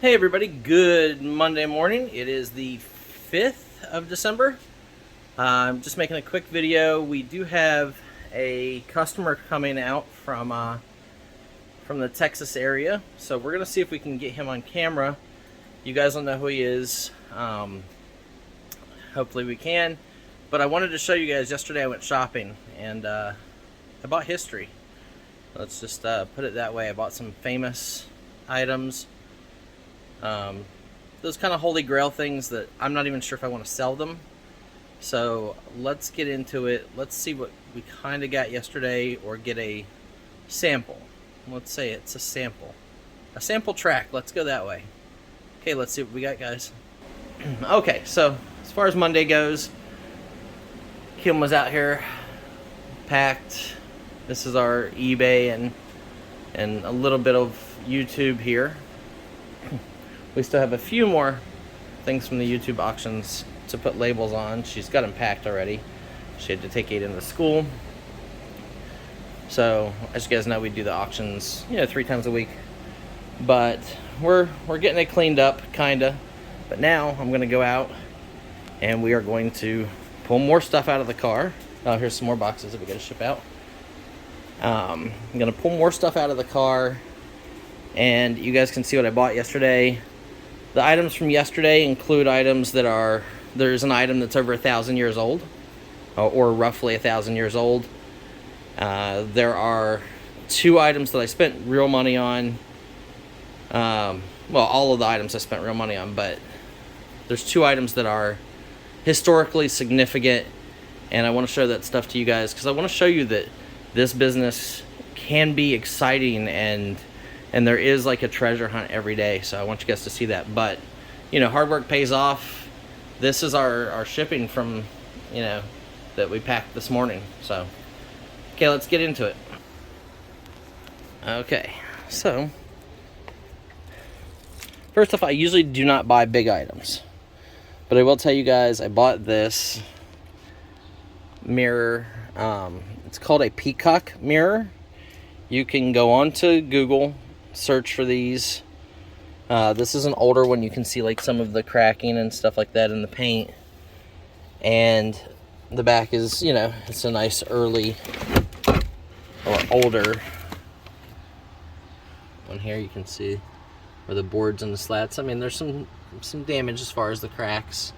Hey everybody, good Monday morning. It is the 5th of December. I'm just making a quick video. We do have a customer coming out from the Texas area, so we're gonna see if we can get him on camera. You guys don't know who he is. Hopefully we can. But I wanted to show you guys, yesterday I went shopping and I bought history. Let's just put it that way. I bought some famous items. Those kind of holy grail things that I'm not even sure if I want to sell them. So let's get into it. Let's see what we kind of got yesterday, or get a sample. Let's say it's a sample track. Let's go that way. Okay, let's see what we got, guys. Okay, so as far as Monday goes, Kim was out here, packed. This is our eBay and a little bit of YouTube here. We still have a few more things from the YouTube auctions to put labels on. She's got them packed already. She had to take it into school. So, as you guys know, we do the auctions, 3 times a week. But we're getting it cleaned up, kinda. But now I'm gonna go out and we are going to pull more stuff out of the car. Oh, here's some more boxes that we gotta ship out. I'm gonna pull more stuff out of the car, and you guys can see what I bought yesterday. The items from yesterday include items that are, there's an item that's over 1,000 years old, or roughly 1,000 years old. There are 2 items that I spent real money on. Well, all of the items I spent real money on, but there's 2 items that are historically significant, and I want to show that stuff to you guys because I want to show you that this business can be exciting, and there is like a treasure hunt every day. So I want you guys to see that. But hard work pays off. This is our shipping from that we packed this morning. So okay, let's get into it. Okay, so first off, I usually do not buy big items, but I will tell you guys I bought this mirror. It's called a peacock mirror. You can go on to Google, search for these. This is an older one. You can see like some of the cracking and stuff like that in the paint. And the back is, it's a nice early or older one here. You can see where the boards and the slats. I mean, there's some damage as far as the cracks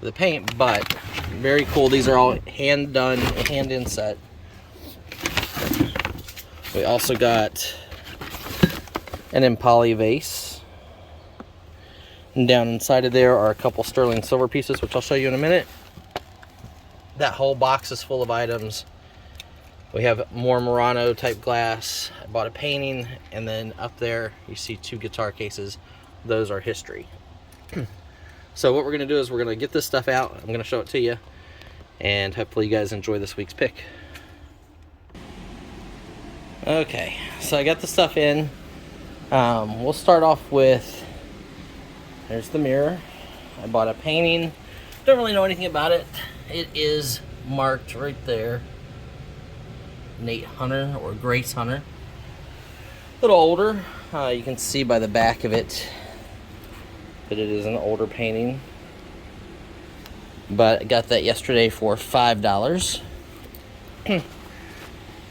of the paint, but very cool. These are all hand done, hand inset. We also got an Impali vase, and down inside of there are a couple sterling silver pieces, which I'll show you in a minute. That whole box is full of items. We have more Murano type glass. I bought a painting, and then up there you see 2 guitar cases. Those are history. So what we're going to do is we're going to get this stuff out. I'm going to show it to you, and hopefully you guys enjoy this week's pick. Okay, so I got the stuff in. We'll start off with, there's the mirror. I bought a painting. Don't really know anything about it. It is marked right there, Nate Hunter or Grace Hunter. A little older. You can see by the back of it that it is an older painting. But I got that yesterday for $5.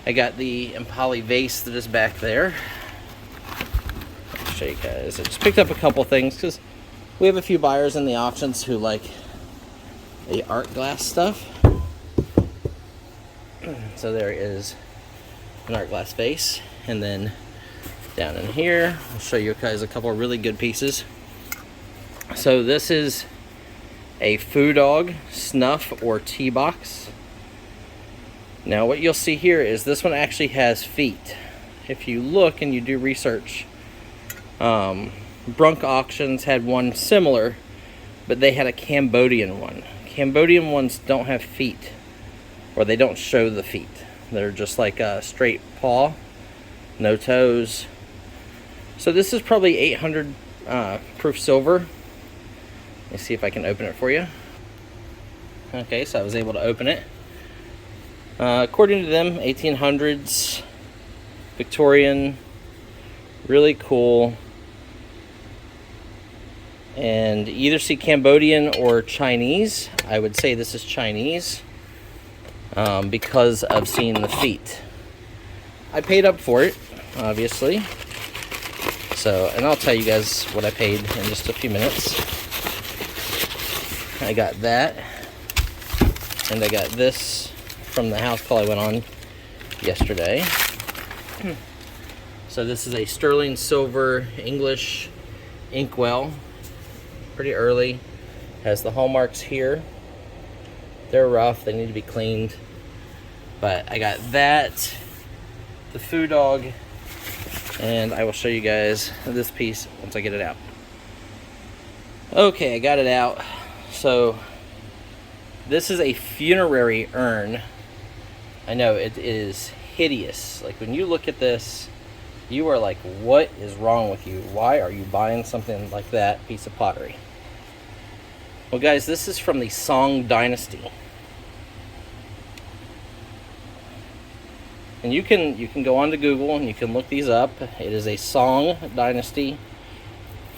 I got the Impali vase that is back there. I'll show you guys. I just picked up a couple things because we have a few buyers in the auctions who like the art glass stuff. So there is an art glass vase, and then down in here I'll show you guys a couple of really good pieces. So this is a Foo Dog snuff or tea box. Now what you'll see here is this one actually has feet. If you look and you do research, Brunk Auctions had one similar, but they had a Cambodian one. Cambodian ones don't have feet, or they don't show the feet. They're just like a straight paw, no toes. So this is probably 800 proof silver. Let me see if I can open it for you. Okay, so I was able to open it. According to them, 1800s, Victorian, really cool. And you either see Cambodian or Chinese. I would say this is Chinese because of seeing the feet. I paid up for it, obviously. So, and I'll tell you guys what I paid in just a few minutes. I got that, and I got this from the house call I went on yesterday. So this is a sterling silver English inkwell. Pretty early. Has the hallmarks here. They're rough, they need to be cleaned. But I got that, the Foo Dog, and I will show you guys this piece once I get it out. Okay, I got it out. So this is a funerary urn. I know it is hideous. Like when you look at this, you are like, what is wrong with you? Why are you buying something like that piece of pottery? Well guys, this is from the Song dynasty. And you can go on to Google and you can look these up. It is a Song dynasty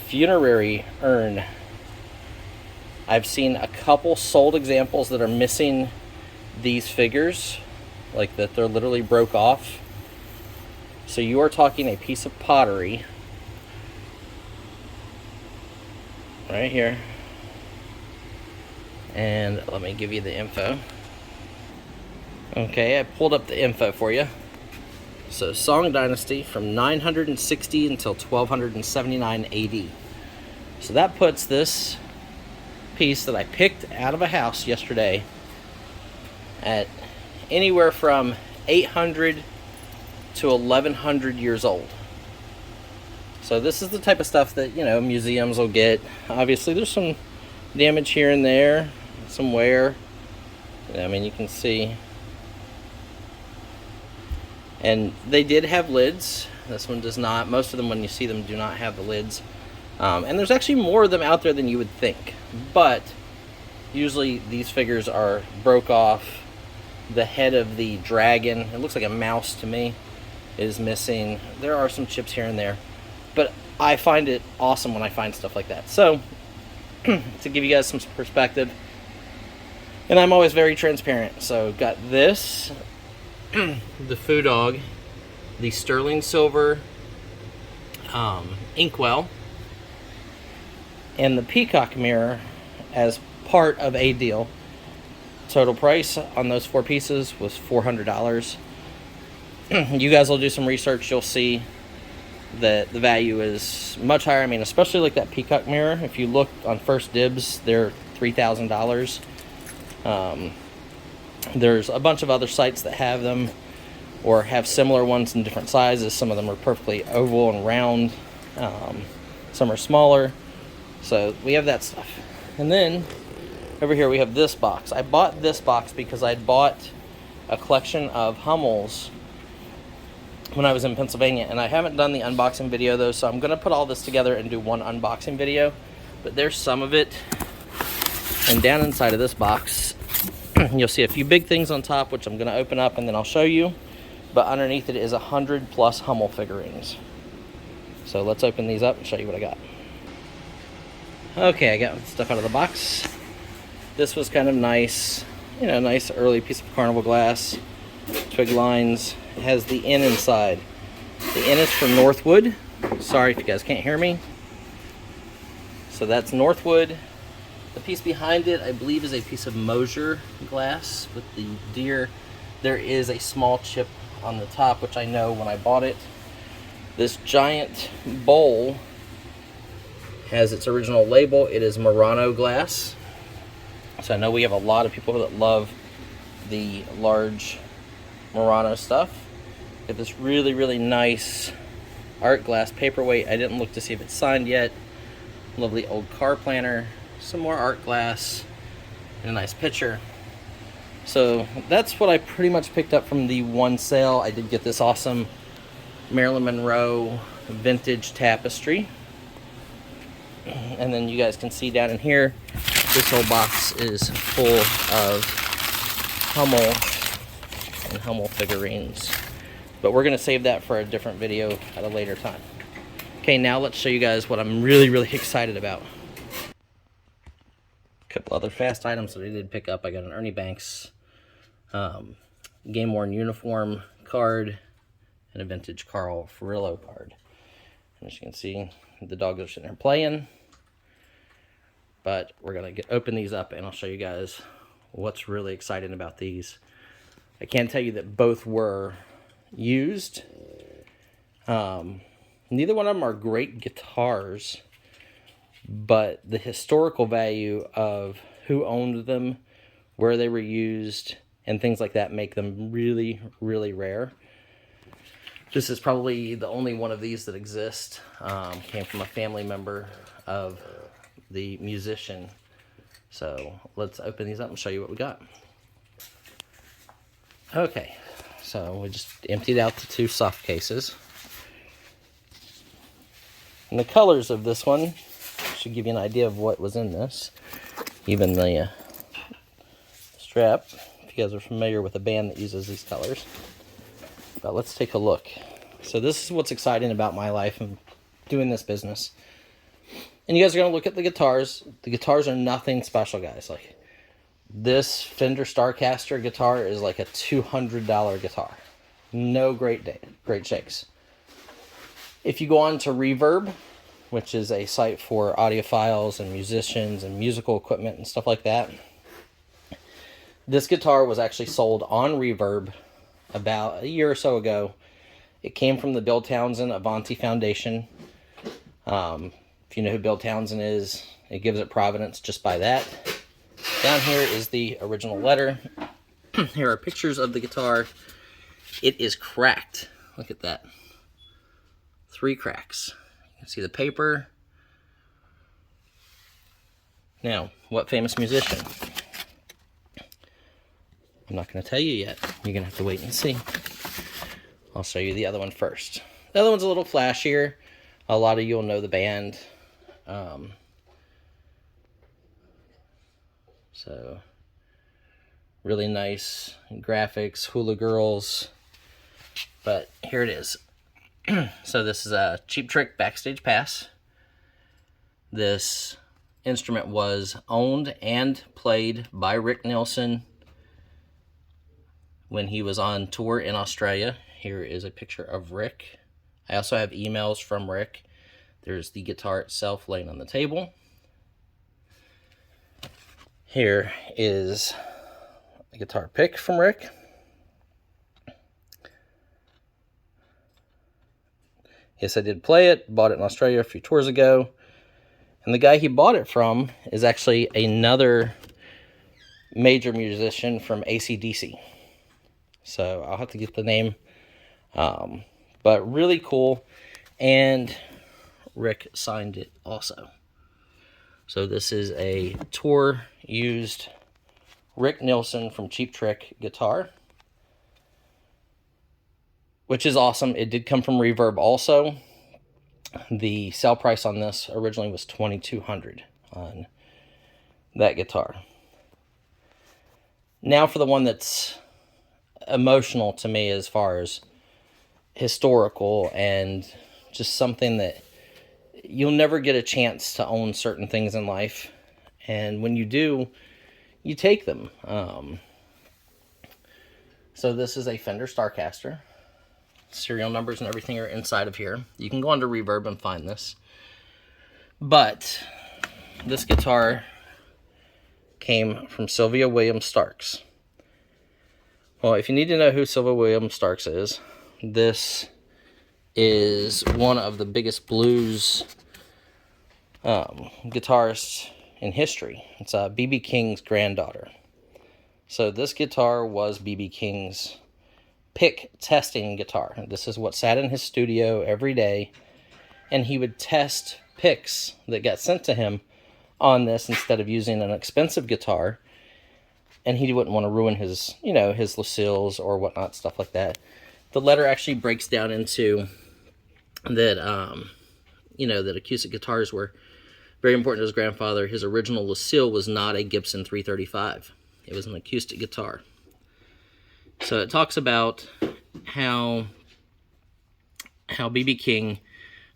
funerary urn. I've seen a couple sold examples that are missing these figures, like that they're literally broke off. So you are talking a piece of pottery right here. And let me give you the info. Okay, I pulled up the info for you. So Song dynasty from 960 until 1279 AD. So that puts this piece that I picked out of a house yesterday at anywhere from 800 to 1100 years old. So this is the type of stuff that, you know, museums will get. Obviously there's some damage here and there, some wear. I mean, you can see. And they did have lids. This one does not. Most of them, when you see them, do not have the lids. And there's actually more of them out there than you would think. But usually these figures are broke off. The head of the dragon, it looks like a mouse to me, is missing. There are some chips here and there. But I find it awesome when I find stuff like that. So, to give you guys some perspective, and I'm always very transparent. So, got this, the Foo Dog, the sterling silver inkwell, and the peacock mirror as part of a deal. Total price on those four pieces was $400. You guys will do some research, you'll see that the value is much higher. I mean, especially like that peacock mirror. If you look on First Dibs, they're $3,000. There's a bunch of other sites that have them or have similar ones in different sizes. Some of them are perfectly oval and round. Some are smaller. So we have that stuff. And then over here we have this box. I bought this box because I'd bought a collection of hummels when I was in Pennsylvania, and I haven't done the unboxing video though, so I'm gonna put all this together and do one unboxing video. But there's some of it, and down inside of this box you'll see a few big things on top, which I'm gonna open up and then I'll show you. But underneath it is 100 plus Hummel figurines. So let's open these up and show you what I got. Okay, I got stuff out of the box. This was kind of nice, you know, nice early piece of carnival glass, twig lines. It has the N inside. The N is from Northwood. Sorry if you guys can't hear me. So that's Northwood. The piece behind it, I believe, is a piece of Mosier glass with the deer. There is a small chip on the top, which I know when I bought it. This giant bowl has its original label. It is Murano glass. So I know we have a lot of people that love the large Murano stuff. Get this really, really nice art glass paperweight. I didn't look to see if it's signed yet. Lovely old car planner. Some more art glass. And a nice picture. So that's what I pretty much picked up from the one sale. I did get this awesome Marilyn Monroe vintage tapestry. And then you guys can see down in here, this whole box is full of Hummel and Hummel figurines. But we're going to save that for a different video at a later time. Okay, now let's show you guys what I'm really, really excited about. couple other fast items that I did pick up. I got an Ernie Banks game-worn uniform card and a vintage Carl Furillo card. And as you can see, the dogs are sitting there playing. But we're going to open these up, and I'll show you guys what's really exciting about these. I can tell you that both were used. Neither one of them are great guitars, but the historical value of who owned them, where they were used, and things like that make them really, really rare. This is probably the only one of these that exist. Came from a family member of the musician. So let's open these up and show you what we got. Okay, so we just emptied out the two soft cases. And the colors of this one should give you an idea of what was in this. Even the strap, if you guys are familiar with a band that uses these colors. But let's take a look. So this is what's exciting about my life and doing this business. And you guys are going to look at the guitars. The guitars are nothing special, guys. Like, this Fender Starcaster guitar is like a $200 guitar. No great shakes. If you go on to Reverb, which is a site for audiophiles and musicians and musical equipment and stuff like that, this guitar was actually sold on Reverb about a year or so ago. It came from the Bill Townsend Avanti Foundation. If you know who Bill Townsend is, it gives it provenance just by that. Down here is the original letter. Here are pictures of the guitar. It is cracked. Look at that. 3 cracks. You can see the paper. Now, what famous musician? I'm not going to tell you yet. You're going to have to wait and see. I'll show you the other one first. The other one's a little flashier. A lot of you will know the band. So, really nice graphics, Hula Girls. But here it is. So this is a Cheap Trick Backstage Pass. This instrument was owned and played by Rick Nielsen when he was on tour in Australia. Here is a picture of Rick. I also have emails from Rick. There's the guitar itself laying on the table. Here is a guitar pick from Rick. Yes, I did play it. Bought it in Australia a few tours ago. And the guy he bought it from is actually another major musician from AC/DC. So I'll have to get the name. But really cool. And Rick signed it also. So this is a tour-used Rick Nielsen from Cheap Trick guitar, which is awesome. It did come from Reverb also. The sale price on this originally was $2,200 on that guitar. Now for the one that's emotional to me as far as historical and just something that you'll never get a chance to own certain things in life. And when you do, you take them. So this is a Fender Starcaster. Serial numbers and everything are inside of here. You can go onto Reverb and find this. But this guitar came from Sylvia Williams Starks. Well, if you need to know who Sylvia Williams Starks is, this is one of the biggest blues guitarists in history. It's B.B. King's granddaughter. So this guitar was B.B. King's pick testing guitar. This is what sat in his studio every day, and he would test picks that got sent to him on this instead of using an expensive guitar. And he wouldn't want to ruin his, his Lucille's or whatnot, stuff like that. The letter actually breaks down into that, that acoustic guitars were very important to his grandfather. His original Lucille was not a Gibson 335. It was an acoustic guitar. So it talks about how B.B. King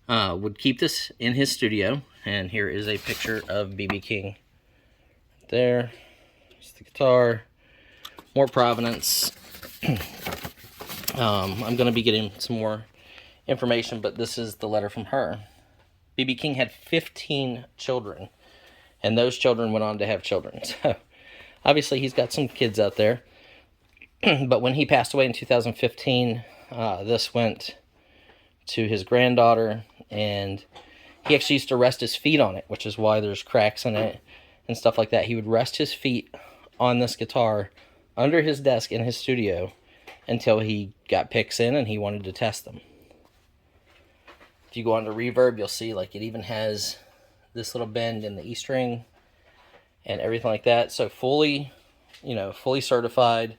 would keep this in his studio. And here is a picture of B.B. King there. There's the guitar. More provenance. I'm going to be getting some more information, but this is the letter from her. B.B. King had 15 children, and those children went on to have children. So obviously he's got some kids out there. But when he passed away in 2015, this went to his granddaughter, and he actually used to rest his feet on it, which is why there's cracks in it and stuff like that. He would rest his feet on this guitar under his desk in his studio until he got picks in and he wanted to test them. If you go on to reverb, you'll see like it even has this little bend in the E string and everything like that. So fully, fully certified.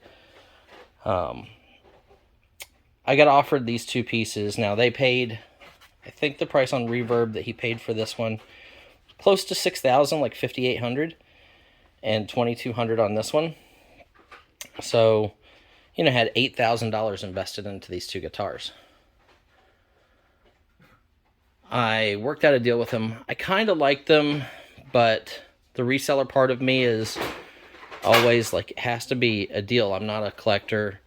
I got offered these two pieces. Now they paid, I think the price on reverb that he paid for this one, close to $6,000, like $5,800, and $2,200 on this one. So, had $8,000 invested into these two guitars. I worked out a deal with him. I kind of liked them, but the reseller part of me is always like, it has to be a deal. I'm not a collector.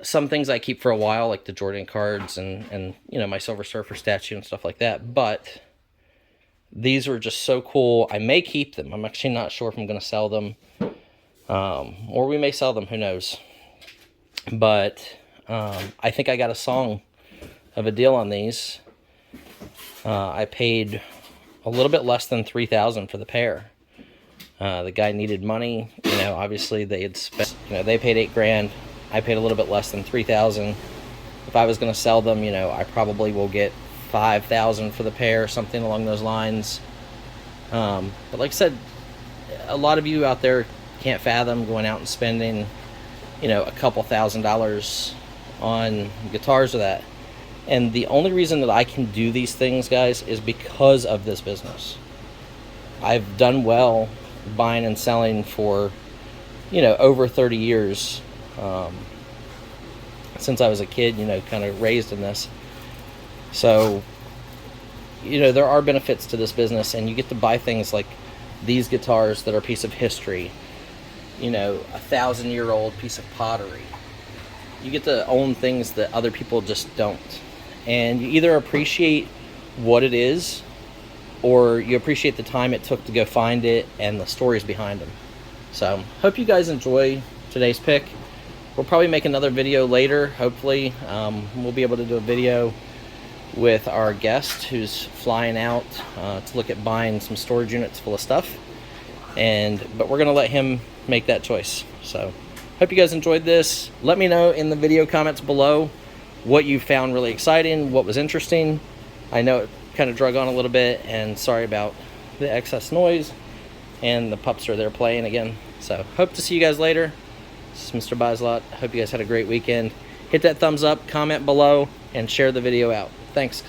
Some things I keep for a while, like the Jordan cards and my Silver Surfer statue and stuff like that. But these were just so cool. I may keep them. I'm actually not sure if I'm going to sell them. Or we may sell them. Who knows? But I think I got a song of a deal on these. I paid a little bit less than $3,000 for the pair. The guy needed money. Obviously they had spent. They paid $8,000. I paid a little bit less than $3,000. If I was going to sell them, I probably will get $5,000 for the pair, something along those lines. But like I said, a lot of you out there can't fathom going out and spending, a couple $1,000s on guitars or that. And the only reason that I can do these things, guys, is because of this business. I've done well buying and selling for, over 30 years. Since I was a kid, kind of raised in this. So, there are benefits to this business, and you get to buy things like these guitars that are a piece of history, a 1,000-year-old piece of pottery. You get to own things that other people just don't. And you either appreciate what it is, or you appreciate the time it took to go find it and the stories behind them. So, hope you guys enjoy today's pick. We'll probably make another video later, hopefully. We'll be able to do a video with our guest who's flying out to look at buying some storage units full of stuff. But we're going to let him make that choice. So, hope you guys enjoyed this. Let me know in the video comments below what you found really exciting, what was interesting. I know it kind of drug on a little bit, and sorry about the excess noise. And the pups are there playing again. So, hope to see you guys later. This is Mr. Buysalot. Hope you guys had a great weekend. Hit that thumbs up, comment below, and share the video out. Thanks.